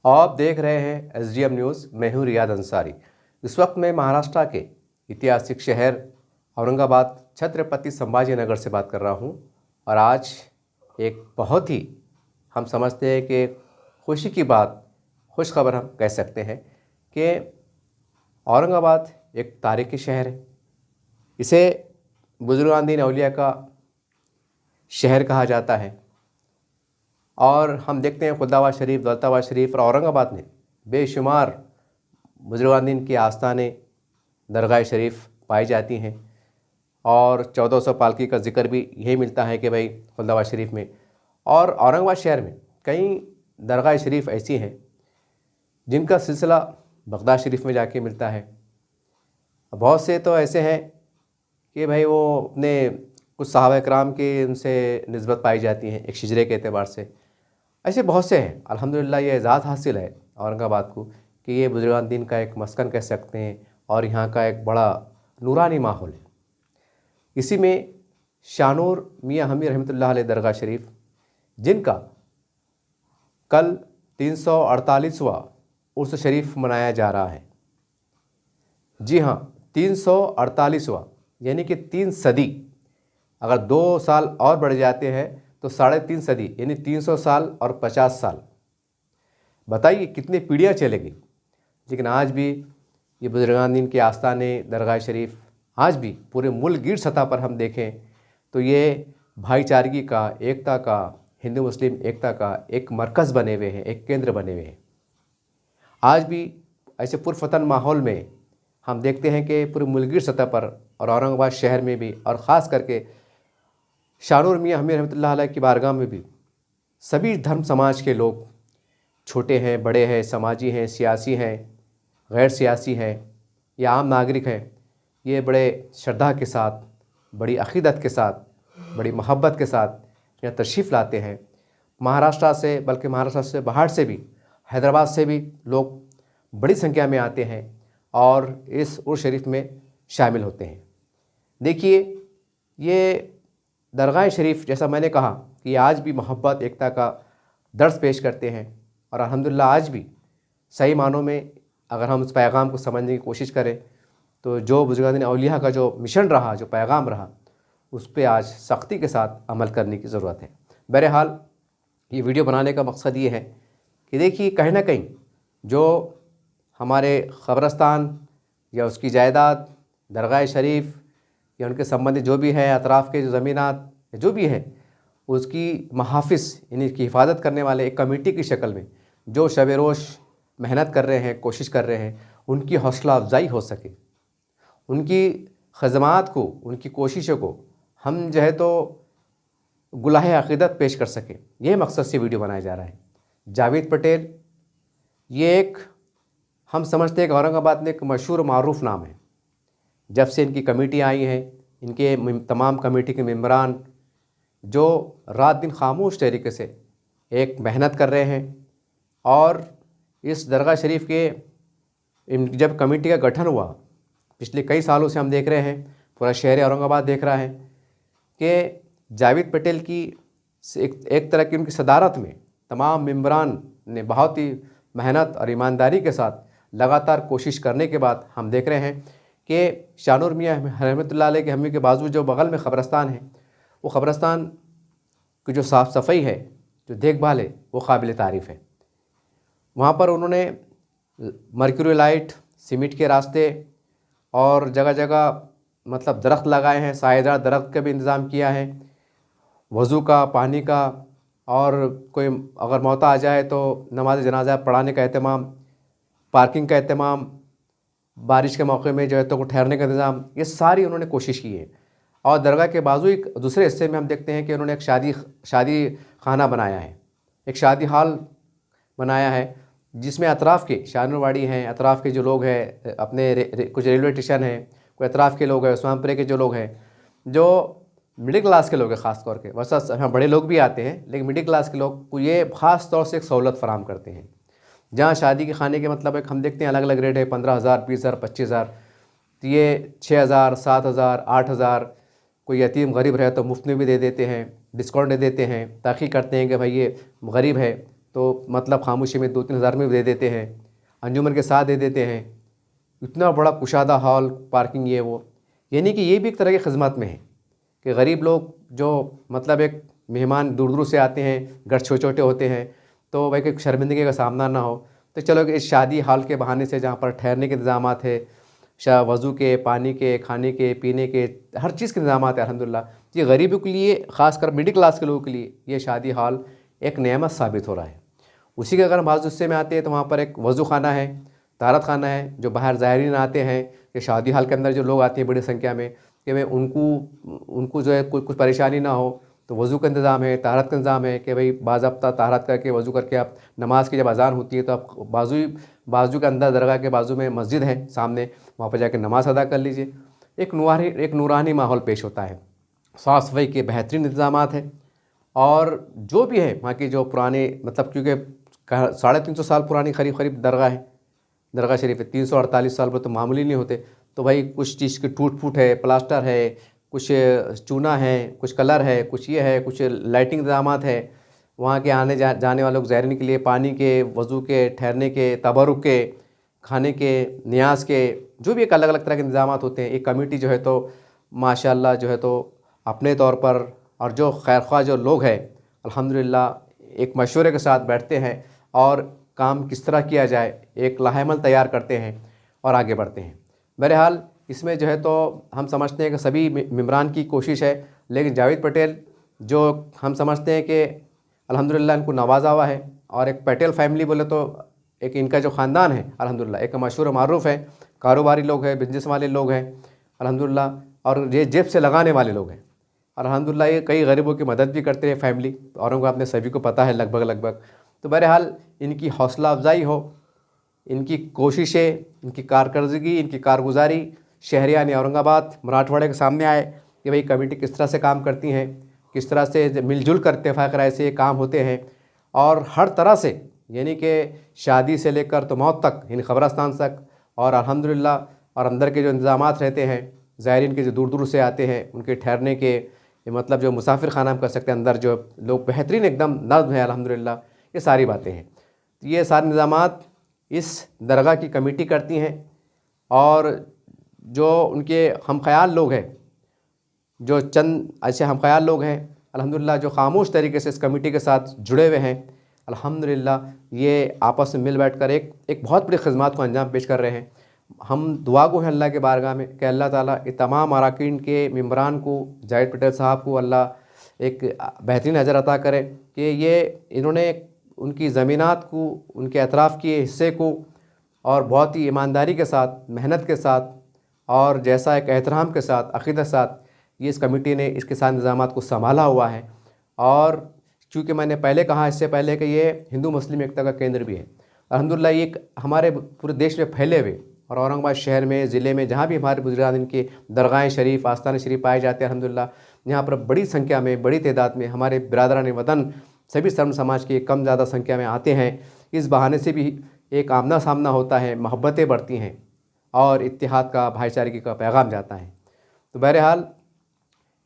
आप देख रहे हैं SDM न्यूज़। मैं हूं रियाद अंसारी। इस वक्त मैं महाराष्ट्र के ऐतिहासिक शहर औरंगाबाद छत्रपति संभाजी नगर से बात कर रहा हूं और आज एक बहुत ही हम समझते हैं कि खुशी की बात, खुश खबर हम कह सकते हैं कि औरंगाबाद एक तारीखी शहर है। इसे बुजुर्गान-दीन औलिया का शहर कहा जाता है और हम देखते हैं खुलदाबाद शरीफ, दौलताबाद शरीफ और औरंगाबाद में बेशुमार बुजुर्गान-दीन के आस्थाने, दरगाह शरीफ पाई जाती हैं और 1400 पालकी का जिक्र भी यही मिलता है कि भाई खुलदाबाद शरीफ में। और औरंगाबाद शहर में कई दरगाह शरीफ ऐसी हैं जिनका सिलसिला बगदाद शरीफ में जाके मिलता है। बहुत से तो ऐसे हैं कि भाई वो अपने कुछ सहाबा कराम के उनसे निस्बत पाई जाती हैं एक हिजरे के एतबार से। ऐसे बहुत से हैं। अल्हम्दुलिल्लाह ये एजाज़ हासिल है औरंगाबाद को कि ये बुजुर्गान दीन का एक मस्कन कह सकते हैं और यहाँ का एक बड़ा नूरानी माहौल है। इसी में शानूर मियाँ हमी रहमतुल्लाह अलैह दरगाह शरीफ, जिनका कल 348वां उर्स शरीफ मनाया जा रहा है। जी हाँ, 348वां, यानी कि 3 सदी। अगर 2 साल और बढ़ जाते हैं तो 3.5 सदी, यानी 300 साल और 50 साल। बताइए कितनी पीढ़ियाँ चलेगी। लेकिन आज भी ये बुजुर्गान दीन के आस्थाने, दरगाह शरीफ आज भी पूरे मुल्क गिर सतह पर हम देखें तो ये भाईचारगी का, एकता का, हिंदू मुस्लिम एकता का एक मरकज़ बने हुए हैं, एक केंद्र बने हुए हैं। आज भी ऐसे पुरफतन माहौल में हम देखते हैं कि पूरे मुल्क सतह पर और औरंगाबाद शहर में भी और ख़ास करके शानूर मियाँ हमी रहमतुल्लाह अलैह की बारगाह में भी सभी धर्म समाज के लोग, छोटे हैं, बड़े हैं, समाजी हैं, सियासी हैं, गैर सियासी हैं या आम नागरिक हैं, ये बड़े श्रद्धा के साथ, बड़ी अक़ीदत के साथ, बड़ी मोहब्बत के साथ यहाँ तशरीफ़ लाते हैं। महाराष्ट्र से, बल्कि महाराष्ट्र से बाहर से भी, हैदराबाद से भी लोग बड़ी संख्या में आते हैं और इस उर्स शरीफ में शामिल होते हैं। देखिए, ये दरगाह शरीफ, जैसा मैंने कहा कि आज भी मोहब्बत, एकता का दर्स पेश करते हैं और अल्हम्दुलिल्लाह आज भी सही मानों में अगर हम उस पैगाम को समझने की कोशिश करें तो जो बुजुर्गान औलिया का जो मिशन रहा, जो पैगाम रहा, उस पर आज सख्ती के साथ अमल करने की ज़रूरत है। बहरहाल ये वीडियो बनाने का मकसद ये है कि देखिए, कहीं ना कहीं जो हमारे क़ब्रस्तान या उसकी जायदाद, दरगाह शरीफ या उनके संबंधित जो भी है, अतराफ़ के जो ज़मीनात जो भी है, उसकी महाफ़िज़ यानी इसकी हिफाजत करने वाले एक कमेटी की शक्ल में जो शब रोज़ मेहनत कर रहे हैं, कोशिश कर रहे हैं, उनकी हौसला अफजाई हो सके, उनकी ख़दमात को, उनकी कोशिशों को हम जो है तो गुलाहे अक़ीदत पेश कर सकें। यह मकसद से वीडियो बनाया जा रहा है। जावेद पटेल, ये एक हम समझते हैं कि औरंगाबाद में एक मशहूर मारूफ़ नाम है। जब से इनकी कमेटी आई है, इनके तमाम कमेटी के मेंबरान जो रात दिन खामोश तरीके से एक मेहनत कर रहे हैं और इस दरगाह शरीफ के जब कमेटी का गठन हुआ, पिछले कई सालों से हम देख रहे हैं, पूरा शहर औरंगाबाद देख रहा है कि जावेद पटेल की एक तरह की उनकी सदारत में तमाम मेंबरान ने बहुत ही मेहनत और ईमानदारी के साथ लगातार कोशिश करने के बाद हम देख रहे हैं कि शानूर मियाँ रहमतुल्लाह अलैह के हमी के बाजू जो बगल में क़ब्रस्तान है, वो क़ब्रस्तान की जो साफ़ सफ़ाई है, जो देखभाल है, वो काबिल तारीफ़ है। वहाँ पर उन्होंने मर्क्यूरी लाइट, सीमेंट के रास्ते और जगह जगह मतलब दरख्त लगाए हैं, सायेदार दरख्त का भी इंतज़ाम किया है, वज़ू का, पानी का, और कोई अगर मौत आ जाए तो नमाज जनाजा पढ़ाने का एहतमाम, पार्किंग का एहतमाम, बारिश के मौके में जो है तो ठहरने का इंतज़ाम, ये सारी उन्होंने कोशिश की है। और दरगाह के बाजू एक दूसरे हिस्से में हम देखते हैं कि उन्होंने एक शादी खाना बनाया है, एक शादी हॉल बनाया है, जिसमें अतराफ़ के शानूरवाड़ी हैं, अतराफ़ के जो लोग हैं, अपने कुछ रेलवे स्टेशन हैं, कोई अतराफ़ के लोग हैं, उस्मानपुरे के जो लोग हैं, जो मिडिल क्लास के लोग हैं ख़ास तौर के, वैसा हाँ बड़े लोग भी आते हैं, लेकिन मिडिल क्लास के लोग को ये ख़ास तौर से एक सहूलत फ़राहम करते हैं। जहाँ शादी के खाने के मतलब एक हम देखते हैं अलग अलग रेट है, 15,000, 20,000, 25,000, तो ये 6,000, 7,000, 8,000। कोई यतीम गरीब रहे तो मुफ्त में भी दे देते हैं, डिस्काउंट दे देते हैं, ताकि करते हैं कि भाई ये गरीब है तो मतलब खामोशी में 2-3 हज़ार में भी दे देते हैं, अंजुमन के साथ दे देते हैं। इतना बड़ा कुशादा हॉल, पार्किंग, ये वो, यानी कि ये भी एक तरह की खिदमत में है कि गरीब लोग जो मतलब एक मेहमान दूर दूर से आते हैं, घर छोटे छोटे होते हैं, तो भाई कोई शर्मिंदगी का सामना ना हो, तो चलो इस शादी हॉल के बहाने से जहाँ पर ठहरने के इंतजाम है, वज़ू के, पानी के, खाने के, पीने के, हर चीज़ के इंतजाम है अल्हम्दुलिल्लाह। ये गरीबों के लिए, ख़ासकर मिडिल क्लास के लोगों के लिए ये शादी हॉल एक नेमत साबित हो रहा है। उसी के अगर हम बाज़ हिस्से में आते हैं तो वहाँ पर एक वज़ू खाना है, तारत खाना है, जो बाहर ज़ायरीन आते हैं, ये शादी हॉल के अंदर जो लोग आते हैं बड़ी संख्या में, कि भाई उनको जो है कुछ परेशानी ना हो, तो वज़ू का इंतज़ाम है, ताहरत का इंतज़ाम है कि भाई बाज़ाब्ता ताहरत करके वज़ू करके आप नमाज की जब अज़ान होती है तो आप बाजू के अंदर दरगाह के बाजू में मस्जिद है सामने, वहाँ पर जाकर नमाज अदा कर लीजिए। एक नूरानी माहौल पेश होता है, साफ़ सफाई के बेहतरीन इंतज़ाम हैं, और जो भी है वहाँ की जो पुराने मतलब, क्योंकि 350 साल पुरानी करीब दरगाह है, दरगाह शरीफ है, 348 साल पर तो मामूली नहीं होते। तो भाई कुछ चीज़ की टूट फूट है, प्लास्टर है, कुछ चूना है, कुछ कलर है, कुछ ये है, कुछ लाइटिंग इंतजाम है। वहाँ के आने जाने वालों ज़ायरीन के लिए पानी के, वज़ू के, ठहरने के, तबरुक के, खाने के, नियाज़ के, जो भी एक अलग अलग तरह के इंतजाम होते हैं। एक कमेटी जो है तो माशाल्लाह जो है तो अपने तौर पर, और जो खैरख्वाह जो लोग हैं अल्हम्दुलिल्लाह एक मशवरे के साथ बैठते हैं और काम किस तरह किया जाए एक लाहेमल तैयार करते हैं और आगे बढ़ते हैं। बहरहाल इसमें जो है तो हम समझते हैं कि सभी मेंबरान की कोशिश है, लेकिन जावेद पटेल जो हम समझते हैं कि अल्हम्दुलिल्लाह इनको नवाजा हुआ है, और एक पटेल फैमिली बोले तो एक इनका जो ख़ानदान है अल्हम्दुलिल्लाह एक मशहूर मारूफ़ है, कारोबारी लोग हैं, बिजनेस वाले लोग हैं अल्हम्दुलिल्लाह, और ये जेब से लगाने वाले लोग हैं अल्हम्दुलिल्लाह। ये कई गरीबों की मदद भी करते हैं फैमिली, औरों को आपने सभी को पता है लगभग। तो बहरहाल इनकी हौसला अफजाई हो, इनकी कोशिशें, इनकी कारकर्दगी, इनकी कारगुजारी शहरियान औरंगाबाद, मराठवाड़े के सामने आए कि भाई कमेटी किस तरह से काम करती हैं, किस तरह से मिलजुल कर इत्तेफाक राय से काम होते हैं, और हर तरह से यानी कि शादी से लेकर तो मौत तक, इन ख़बरस्तान तक, और अल्हम्दुलिल्लाह और अंदर के जो इंतज़ामात रहते हैं ज़ायरीन के जो दूर दूर से आते हैं उनके ठहरने के, मतलब जो मुसाफिर खाना हम कर सकते हैं, अंदर जो लोग बेहतरीन एकदम नज़्म है अल्हम्दुलिल्लाह, ये सारी बातें हैं। तो ये सारे इंतज़ामात इस दरगाह की कमेटी करती हैं, और जो उनके हम ख्याल लोग हैं, जो चंद ऐसे हम ख्याल लोग हैं अल्हम्दुलिल्लाह जो खामोश तरीके से इस कमेटी के साथ जुड़े हुए हैं अल्हम्दुलिल्लाह, ये आपस में मिल बैठ कर एक बहुत बड़ी खिदमत को अंजाम पेश कर रहे हैं। हम दुआ गो हैं अल्लाह के बारगाह में कि अल्लाह ताला ये तमाम अरकान के मेंबरान को, जावेद पटेल साहब को अल्लाह एक बेहतरीन अजर अता करे कि ये इन्होंने उनकी ज़मीनात को, उनके अतराफ़ के हिस्से को, और बहुत ही ईमानदारी के साथ, मेहनत के साथ, और जैसा एक एहतराम के साथ, अक़ीदत के साथ ये इस कमेटी ने इसके साथ इंतज़ामात को संभाला हुआ है। और चूँकि मैंने पहले कहा इससे पहले कि ये हिंदू मुस्लिम एकता का केंद्र भी है अल्हम्दुलिल्लाह, ये हमारे पूरे देश में फैले हुए, और औरंगाबाद शहर में, ज़िले में जहाँ भी हमारे बुजुर्गान इनके दरगाह शरीफ, आस्थान शरीफ पाए जाते हैं अल्हम्दुलिल्लाह, यहाँ पर बड़ी संख्या में, बड़ी तादाद में हमारे बिरादरान वतन सभी सर्व समाज के कम ज़्यादा संख्या में आते हैं। इस बहाने से भी एक आमना सामना होता है, मोहब्बतें बढ़ती हैं, और इत्तेहाद का, भाईचारे का पैगाम जाता है। तो बहरहाल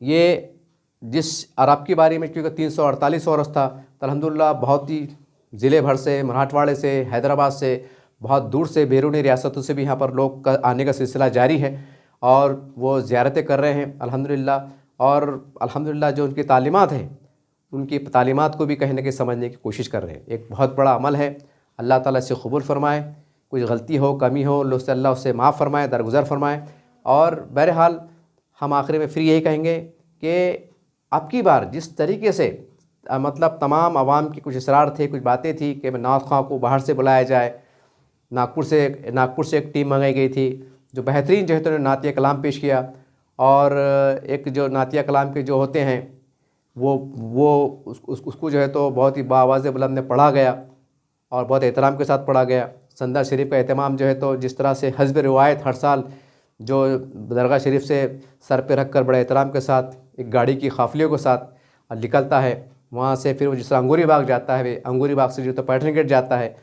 ये जिस अरब की बारी में क्योंकि 348 औरस था, तो अल्हम्दुलिल्लाह बहुत ही ज़िले भर से, मराठवाड़े से, हैदराबाद से, बहुत दूर से, बैरूनी रियासतों से भी यहाँ पर लोग आने का सिलसिला जारी है, और वो ज़ियारतें कर रहे हैं अल्हम्दुलिल्लाह। और अल्हम्दुलिल्लाह जो उनकी तालीमात हैं, उनकी तालीमात को भी कहीं ना कहीं समझने की कोशिश कर रहे हैं। एक बहुत बड़ा अमल है, अल्लाह ताला से कबूल फ़रमाए, कुछ गलती हो, कमी हो, अल्लाह उससे माफ़ फ़रमाए, दरगुज़र फ़रमाए। और बहरहाल हम आखिर में फिर यही कहेंगे कि अब की बार जिस तरीके से मतलब तमाम आवाम की कुछ इसरार थे, कुछ बातें थी कि नवाज़ खां को बाहर से बुलाया जाए, नागपुर से एक टीम मंगाई गई थी जो बेहतरीन जो है तो नातिया कलाम पेश किया, और एक जो नातिया कलाम के जो होते हैं उसको जो है तो बहुत ही बावाज़ बुलंद में पढ़ा गया, और बहुत एहतराम के साथ पढ़ा गया। संदा शरीफ का एहतमाम जो है तो जिस तरह से हस्ब रिवायत हर साल जो दरगाह शरीफ से सर पे रख कर बड़े एहतराम के साथ एक गाड़ी की काफ़िले के साथ निकलता है, वहाँ से फिर वो जिस तरह अंगूरी बाग जाता है, अंगूरी बाग से जो तो पैटर्न गेट जाता है,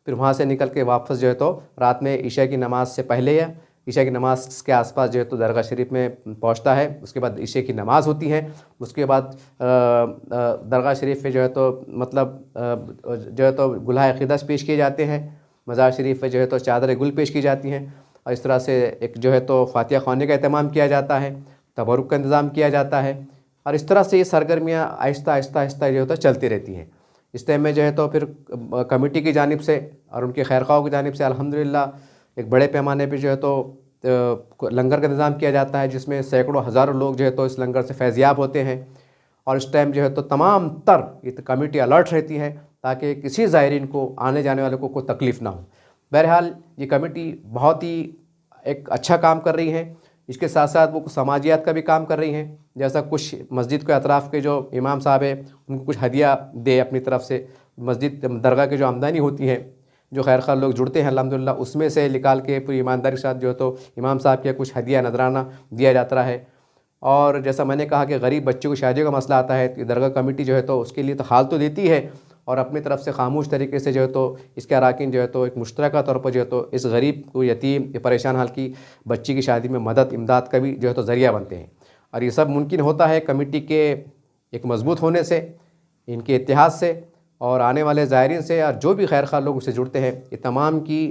फिर वहाँ से निकल के वापस जो है तो रात में ईशा की नमाज़ से पहले या ईशा की नमाज के आसपास जो है तो दरगाह शरीफ में पहुंचता है। उसके बाद ईशा की नमाज़ होती है। उसके बाद दरगाह शरीफ पे जो है तो मतलब जो है तो गुलाह अक़ीदत पेश किए जाते हैं। मज़ार शरीफ पे जो है तो चादर गुल पेश की जाती हैं और इस तरह से एक जो है तो फातिहा ख़वानी का अहतमाम किया जाता है, तबरुक का इंतज़ाम किया जाता है और इस तरह से ये सरगर्मियाँ आहिस्ता आहिस्ता आहिस्ता जो है तो चलती रहती हैं। इस टाइम में जो है तो फिर कमेटी की जानिब से और उनके खैरख़्वाहों की जानिब से अल्हम्दुलिल्लाह एक बड़े पैमाने पे जो है तो लंगर का इंतज़ाम किया जाता है, जिसमें सैकड़ों हज़ारों लोग जो है तो इस लंगर से फैज़याब होते हैं। और इस टाइम जो है तो तमाम तर ये कमेटी अलर्ट रहती है ताकि किसी ज़ायरीन को, आने जाने वाले को कोई तकलीफ़ ना हो। बहरहाल ये कमेटी बहुत ही एक अच्छा काम कर रही है। इसके साथ साथ वो कुछ समाजियात का भी काम कर रही हैं, जैसा कुछ मस्जिद के अतराफ़ के जो इमाम साहब है उनको कुछ हदिया दे अपनी तरफ से। मस्जिद दरगाह की जो आमदनी होती है, जो खैरख़्वाह लोग जुड़ते हैं अल्हम्दुलिल्लाह, उसमें से निकाल के पूरी ईमानदारी के साथ जो है तो इमाम साहब के कुछ हदिया नजराना दिया जाता है। और जैसा मैंने कहा कि गरीब बच्चों की शादियों का मसला आता है तो दरगाह कमेटी जो है तो उसके लिए तो हाल तो देती है और अपनी तरफ से खामोश तरीके से जो है तो इसके अराकीन जो है तो एक मुश्तरका तौर पर जो है तो इस गरीब को, यतीम या परेशान हाल की बच्ची की शादी में मदद इमदाद का भी जो है तो ज़रिया बनते हैं। और ये सब मुमकिन होता है कमेटी के एक मज़बूत होने से, इनके इतिहाद से और आने वाले ज़ायरीन से, और जो भी खैरख़्वाह लोग उससे जुड़ते हैं, ये तमाम की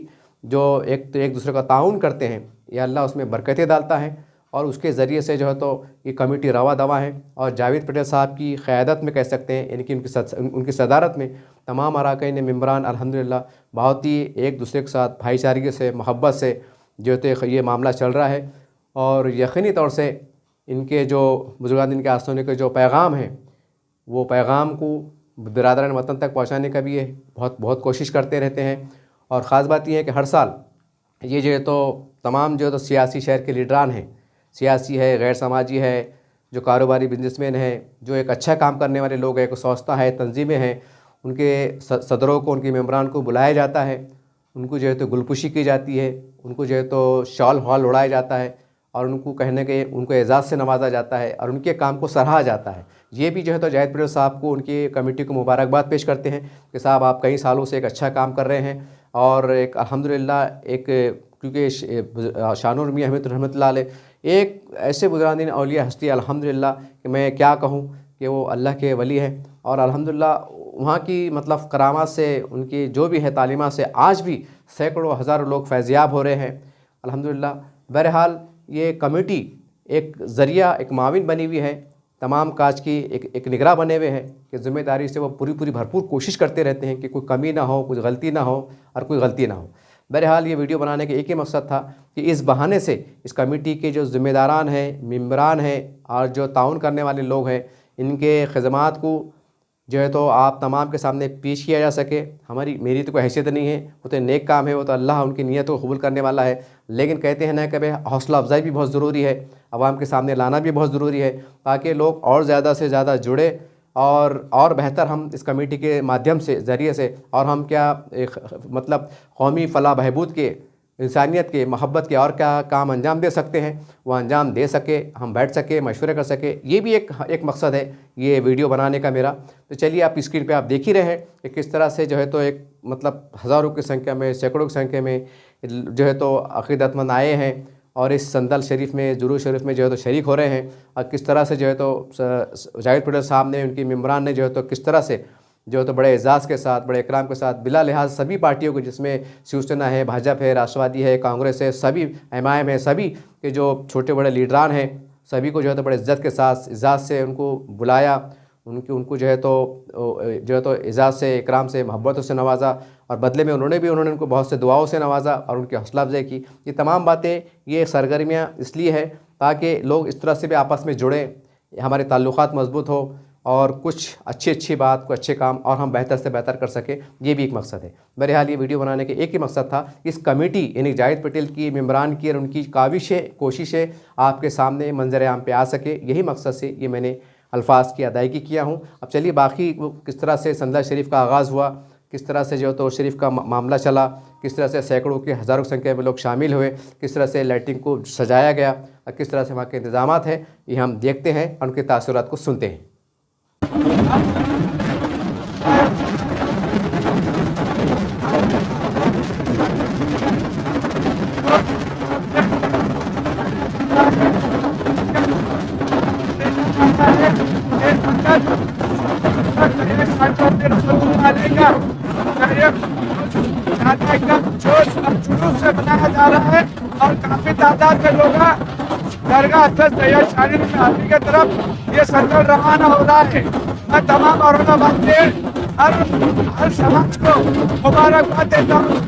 जो एक दूसरे का ताउन करते हैं, या अल्लाह उसमें बरकतें डालता है और उसके ज़रिए से जो है तो ये कमेटी रवा दवा है। और जावेद पटेल साहब की क़यादत में कह सकते हैं, यानी कि उनकी सदारत में तमाम अरकान मेंबरान अल्हम्दुलिल्लाह बहुत ही एक दूसरे के साथ भाईचारे से, मोहब्बत से जो तो ये मामला चल रहा है। और यकीनी तौर से इनके जो बुज़ुर्गान दिन के आस्थानों के जो पैगाम हैं, वो पैगाम को बिरादरान वतन तक पहुँचाने का भी ये बहुत कोशिश करते रहते हैं। और ख़ास बात यह है कि हर साल ये जो है तो तमाम जो तो सियासी शहर के लीडरान हैं, सियासी है, गैर समाजी है, जो कारोबारी बिजनेसमैन हैं, जो एक अच्छा काम करने वाले लोग हैं, कोई संस्था है, तंजीमें हैं, उनके सदरों को, उनके मेंबरान को बुलाया जाता है, उनको जो है तो गुलपुशी की जाती है, उनको जो है तो शॉल हॉल उड़ाया जाता है और उनको कहने के उनको एजाज़ से नवाजा जाता है और उनके काम को सराहा जाता है। ये भी जो है तो जावेद पटेल साहब को, उनकी कमेटी को मुबारकबाद पेश करते हैं कि साहब आप कई सालों से एक अच्छा काम कर रहे हैं। और एक अल्हम्दुलिल्लाह एक क्योंकि शानुर मियां अहमद रहमतुल्लाह अलैह एक ऐसे बुज़ुर्गान औलिया हस्ती अल्हम्दुलिल्लाह कि मैं क्या कहूँ कि वो अल्लाह के वली हैं। और अल्हम्दुलिल्लाह वहाँ की मतलब करामात से, उनकी जो भी है तालीमात से आज भी सैकड़ों हज़ारों लोग फैज़याब हो रहे हैं अल्हम्दुलिल्लाह। बहरहाल ये कमेटी एक ज़रिया, एक माविन बनी हुई है, तमाम काज की एक निगरान बने हुए हैं कि ज़िम्मेदारी से वो पूरी भरपूर कोशिश करते रहते हैं कि कोई कमी ना हो, कुछ गलती ना हो और कोई गलती ना हो। बहरहाल ये वीडियो बनाने का एक ही मकसद था कि इस बहाने से इस कमेटी के जो ज़िम्मेदारान हैं, मेंबरान हैं और जो ताउन करने वाले लोग हैं, इनके ख़िदमात को जो है तो आप तमाम के सामने पेश किया जा सके। मेरी तो कोई हैसियत नहीं है, वो तो नेक काम है, वो तो अल्लाह उनकी नीयत को कबूल करने वाला है। लेकिन कहते हैं ना कि भाई हौसला अफजाई भी बहुत ज़रूरी है, आवाम के सामने लाना भी बहुत ज़रूरी है ताकि लोग और ज़्यादा से ज़्यादा जुड़े और बेहतर हम इस कमेटी के माध्यम से, ज़रिए से, और हम क्या मतलब कौमी फलाह बहबूद के, इंसानियत के, मोहब्बत के और क्या काम अंजाम दे सकते हैं, वो अंजाम दे सके, हम बैठ सके, मशवरे कर सके। ये भी एक मकसद है ये वीडियो बनाने का मेरा। तो चलिए आप स्क्रीन पे आप देख ही रहे हैं कि किस तरह से जो है तो एक मतलब हज़ारों की संख्या में, सैकड़ों की संख्या में जो है तो अक़ीदतमंद आए हैं और इस संदल शरीफ में, जुलूस शरीफ में जो है तो शरीक हो रहे हैं। और किस तरह से जो है तो जावेद पटेल साहब ने, उनकी मेंबरान ने जो है तो किस तरह से जो है तो बड़े एजाज़ के साथ, बड़े इकराम के साथ, बिला लिहाज सभी पार्टियों को, जिसमें शिवसेना है, भाजपा है, राष्ट्रवादी है, कांग्रेस है, सभी एमआईएम है, सभी के जो छोटे बड़े लीडरान हैं, सभी को जो है तो बड़े इज़्ज़त के साथ, इज़्ज़त से उनको बुलाया, उनको जो है तो इज़्ज़त से, इकराम से, मोहब्बतों से नवाजा और बदले में उन्होंने उनको बहुत से दुआओं से नवाजा और उनकी हौसला अफजाई की। ये तमाम बातें, ये सरगर्मियाँ इसलिए है ताकि लोग इस तरह से भी आपस में जुड़ें, हमारे ताल्लुकात मजबूत हो और कुछ अच्छी बात, कुछ अच्छे काम और हम बेहतर से बेहतर कर सकें। ये भी एक मकसद है। बहरहाल ये वीडियो बनाने के एक ही मकसद था, इस कमेटी यानी जावेद पटेल की मेंबरान की और उनकी कोशिशें आपके सामने मंजर आम पे आ सके। यही मकसद से ये मैंने अल्फाज की अदायगी किया हूँ। अब चलिए बाकी किस तरह से संदल शरीफ का आगाज़ हुआ, किस तरह से जो तो शरीफ का मामला चला, किस तरह से सैकड़ों की हज़ारों की संख्या में लोग शामिल हुए, किस तरह से लाइटिंग को सजाया गया और किस तरह से वहाँ के इंतज़ामात हैं, ये हम देखते हैं और उनके तासुरात को सुनते हैं। डालेगा एकदम जोश और जुलूस से मनाया जा रहा है और काफी तादाद में लोग दरगाह हज़रत सैयद शाहिद में हाथी की तरफ ये सर्कल रवाना हो रहा है। मैं तमाम औरंगाबाद के हर समाज को मुबारकबाद देता हूँ।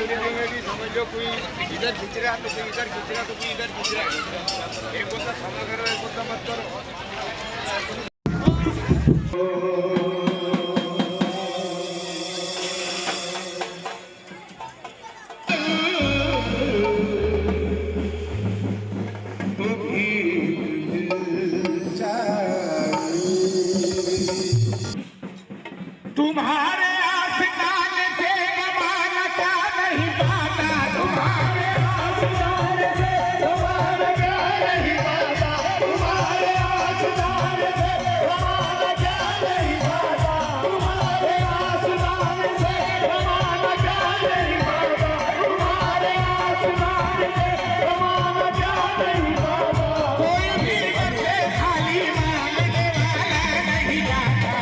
समझो कोई इधर खींच रहा तो कोई इधर खींच रहा तो कोई इधर खींच रहा है। एक बोलता क्षमा करो, एक बोलता मत करो। तुम्हारे आशिकान से गवाना क्या नहीं पाता, तुम्हारे आशिकान से गवाना क्या नहीं पाता, तुम्हारे आशिकान से गवाना क्या नहीं पाता, तुम्हारे आशिकान से गवाना क्या नहीं पाता, तुम्हारे आशिकान से गवाना क्या नहीं पाता। कोई भी बच्चे खाली मांगने वाला नहीं जाता।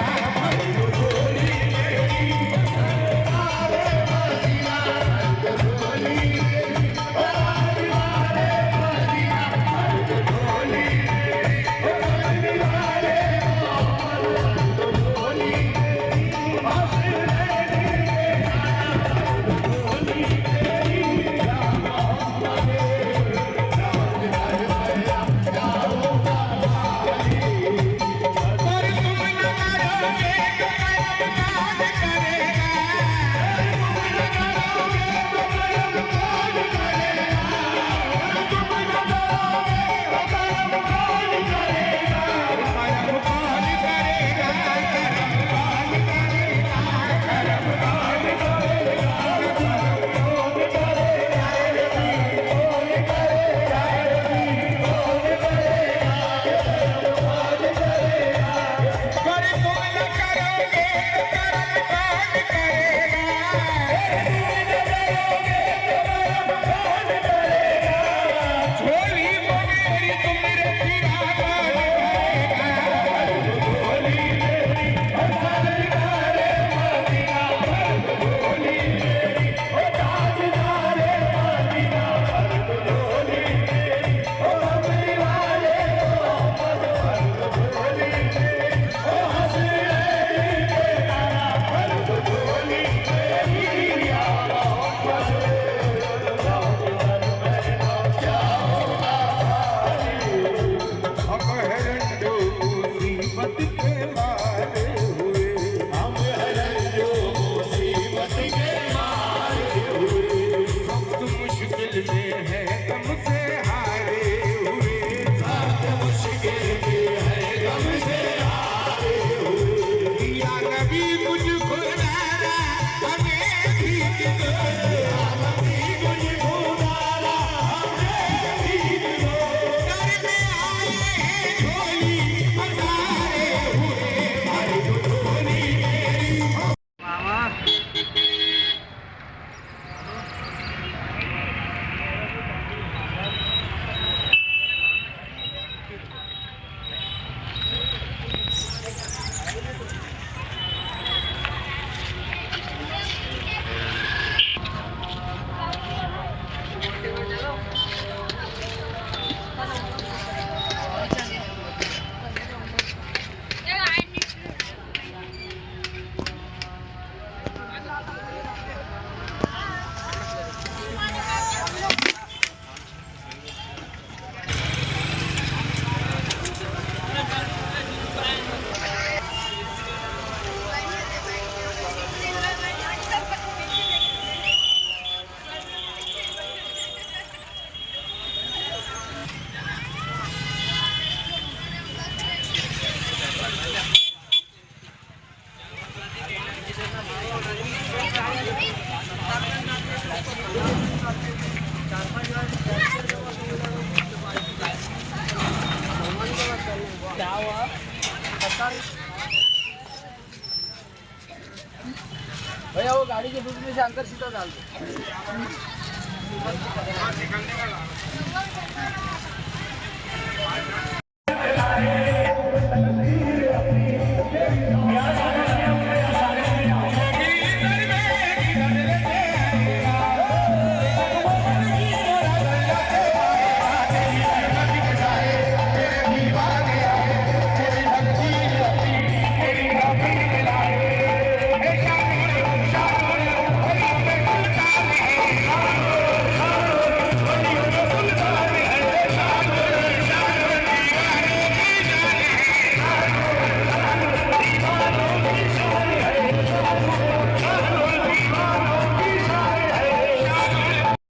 भैया वो गाड़ी के बीच में से अंदर सीधा डाल दो।